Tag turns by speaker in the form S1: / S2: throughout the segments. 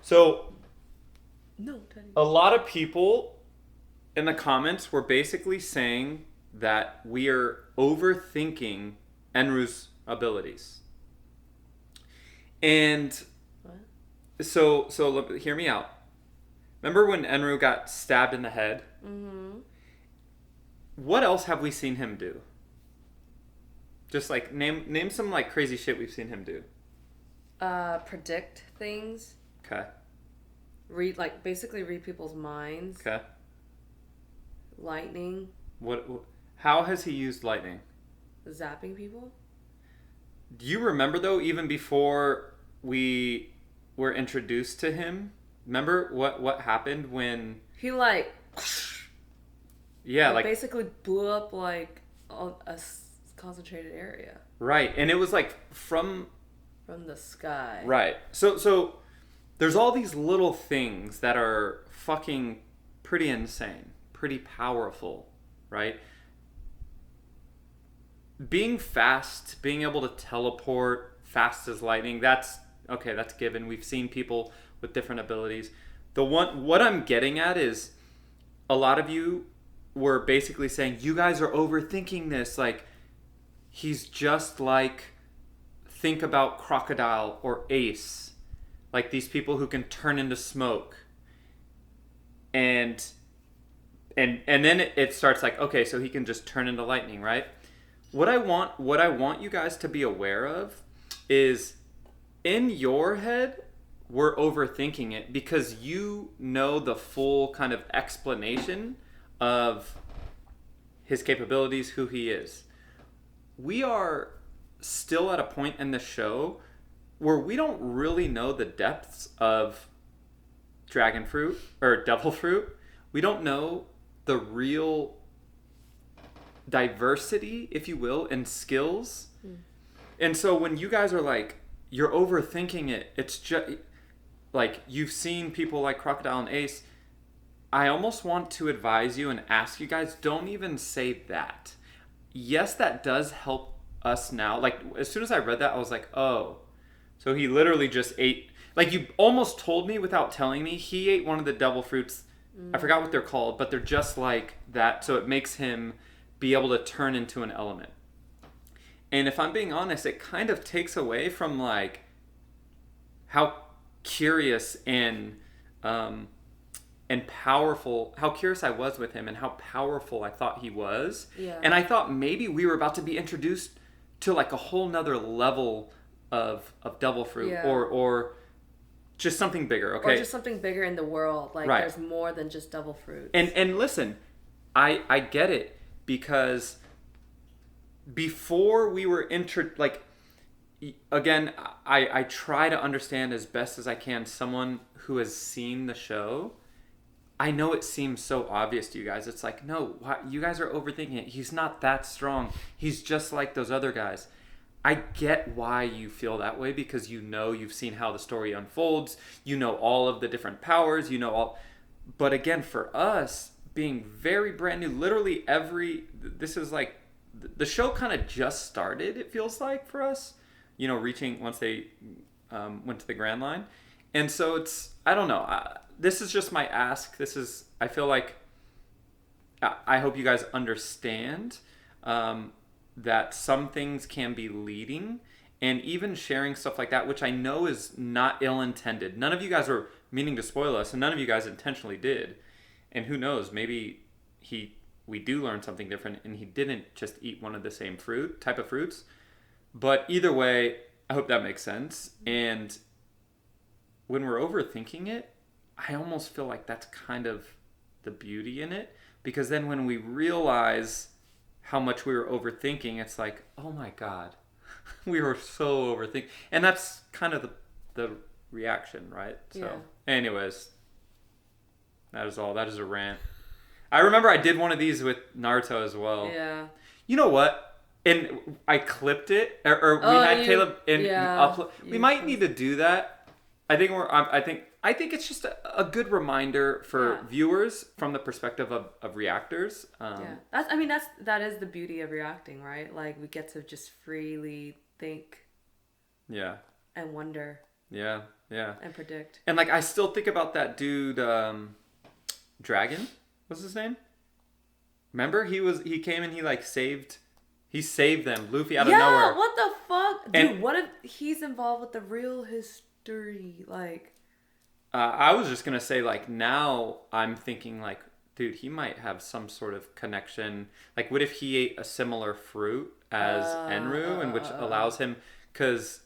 S1: So
S2: No, Teddy.
S1: a lot of people in the comments were basically saying that we are overthinking Enru's abilities. And
S2: What?
S1: so hear me out. Remember when Enru got stabbed in the head?
S2: Mm-hmm.
S1: What else have we seen him do? Just like name some like crazy shit we've seen him do.
S2: Predict things.
S1: Okay.
S2: Basically read people's minds.
S1: Okay.
S2: Lightning.
S1: What? How has he used lightning?
S2: Zapping people.
S1: Do you remember though? Even before we were introduced to him, remember what happened when?
S2: He
S1: Yeah, like
S2: basically blew up like a concentrated area
S1: right, and it was like from
S2: the sky.
S1: right. So there's all these little things that are fucking pretty insane, pretty powerful, right? Being fast, being able to teleport fast as lightning, that's okay, that's given. We've seen people with different abilities. What I'm getting at is a lot of you were basically saying you guys are overthinking this, like he's just like think about Crocodile or Ace, like these people who can turn into smoke. And then it starts like, okay, so he can just turn into lightning, right? What I want you guys to be aware of is in your head we're overthinking it because you know the full kind of explanation of his capabilities, who he is. We are still at a point in the show where we don't really know the depths of dragon fruit or devil fruit. We don't know the real diversity, if you will, in skills. And so when you guys are like, you're overthinking it, it's just like you've seen people like Crocodile and Ace. I almost want to advise you and ask you guys, don't even say that. Yes, that does help us now. Like as soon as I read that, I was like, oh, so he literally just ate, like you almost told me without telling me, he ate one of the devil fruits. I forgot what they're called, but they're just like that. So it makes him be able to turn into an element. And if I'm being honest, it kind of takes away from like how curious and powerful, how curious I was with him and how powerful I thought he was.
S2: Yeah.
S1: And I thought maybe we were about to be introduced to like a whole nother level of devil fruit,
S2: Yeah.
S1: or just something bigger, okay?
S2: Or just something bigger in the world. Like
S1: Right.
S2: There's more than just devil fruits.
S1: And listen, I get it, because before we were like again, I try to understand as best as I can someone who has seen the show. I know it seems so obvious to you guys. It's like, no, you guys are overthinking it. He's not that strong. He's just like those other guys. I get why you feel that way, because you know, you've seen how the story unfolds. You know all of the different powers. You know all. But again, for us, being very brand new, literally this is like, the show kind of just started, it feels like, for us. You know, reaching once they went to the Grand Line. And so it's, I don't know. This is just my ask. I feel like, I hope you guys understand that some things can be leading, and even sharing stuff like that, which I know is not ill-intended. None of you guys were meaning to spoil us, and none of you guys intentionally did. And who knows, maybe we do learn something different, and he didn't just eat one of the same type of fruits. But either way, I hope that makes sense. And when we're overthinking it, I almost feel like that's kind of the beauty in it. Because then when we realize how much we were overthinking, it's like, oh my God, we were so overthinking. And that's kind of the reaction, right? So anyways, that is all. That is a rant. I remember I did one of these with Naruto as well.
S2: Yeah.
S1: You know what? And I clipped it, or we had Caleb upload. We might need to do that. I think I think it's just a good reminder for viewers from the perspective of reactors.
S2: That is the beauty of reacting, right? Like we get to just freely think.
S1: Yeah.
S2: And wonder.
S1: Yeah.
S2: And predict.
S1: And like I still think about that dude, Dragon, what's his name? Remember he came and he saved them, Luffy out of nowhere.
S2: Yeah, what the fuck? Dude,
S1: And,
S2: what if he's involved with the real history? Like,
S1: I was just gonna say, like, now I'm thinking, like, dude, he might have some sort of connection. Like, what if he ate a similar fruit as Enru, and which allows him? Because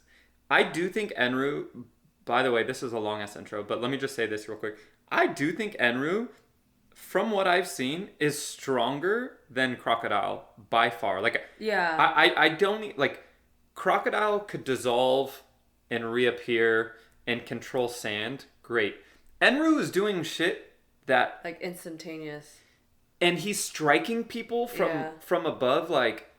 S1: I do think Enru. By the way, this is a long ass intro, but let me just say this real quick. I do think Enru, from what I've seen, is stronger than Crocodile by far. Like,
S2: yeah,
S1: I don't need, like, Crocodile could dissolve and reappear and control sand. Great. Enru is doing shit that,
S2: like instantaneous.
S1: and he's striking people from above. Like,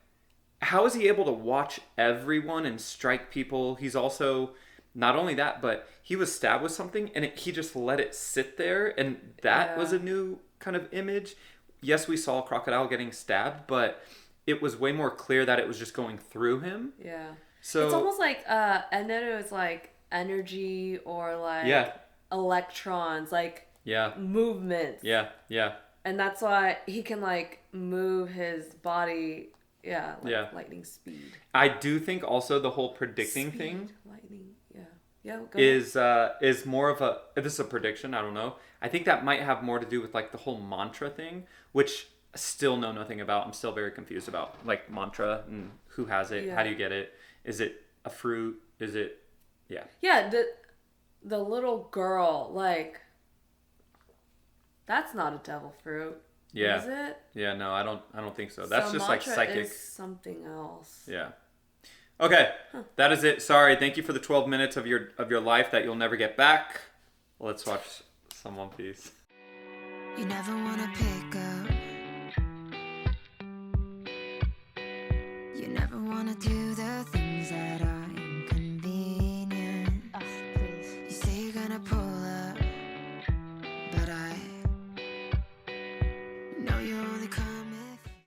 S1: how is he able to watch everyone and strike people? He's also, not only that, but he was stabbed with something and he just let it sit there, and that was a new kind of image. Yes, we saw Crocodile getting stabbed, but it was way more clear that it was just going through him.
S2: Yeah.
S1: So
S2: it's almost like Enedo is like energy or like electrons, like movements.
S1: Yeah.
S2: And that's why he can like move his body, lightning speed.
S1: I do think also the whole predicting thing
S2: Lightning, go ahead.
S1: is more of a, this is a prediction, I don't know. I think that might have more to do with like the whole mantra thing, which I still know nothing about. I'm still very confused about like mantra and who has it, how do you get it? Is it a fruit? Is it
S2: Yeah, the little girl, like, that's not a devil fruit.
S1: Yeah.
S2: Is it?
S1: Yeah, no, I don't think so. That's just like psychic.
S2: Is something else.
S1: Yeah. Okay. That is it. Sorry. Thank you for the 12 minutes of your life that you'll never get back. Let's watch some One Piece.
S3: You never wanna pick up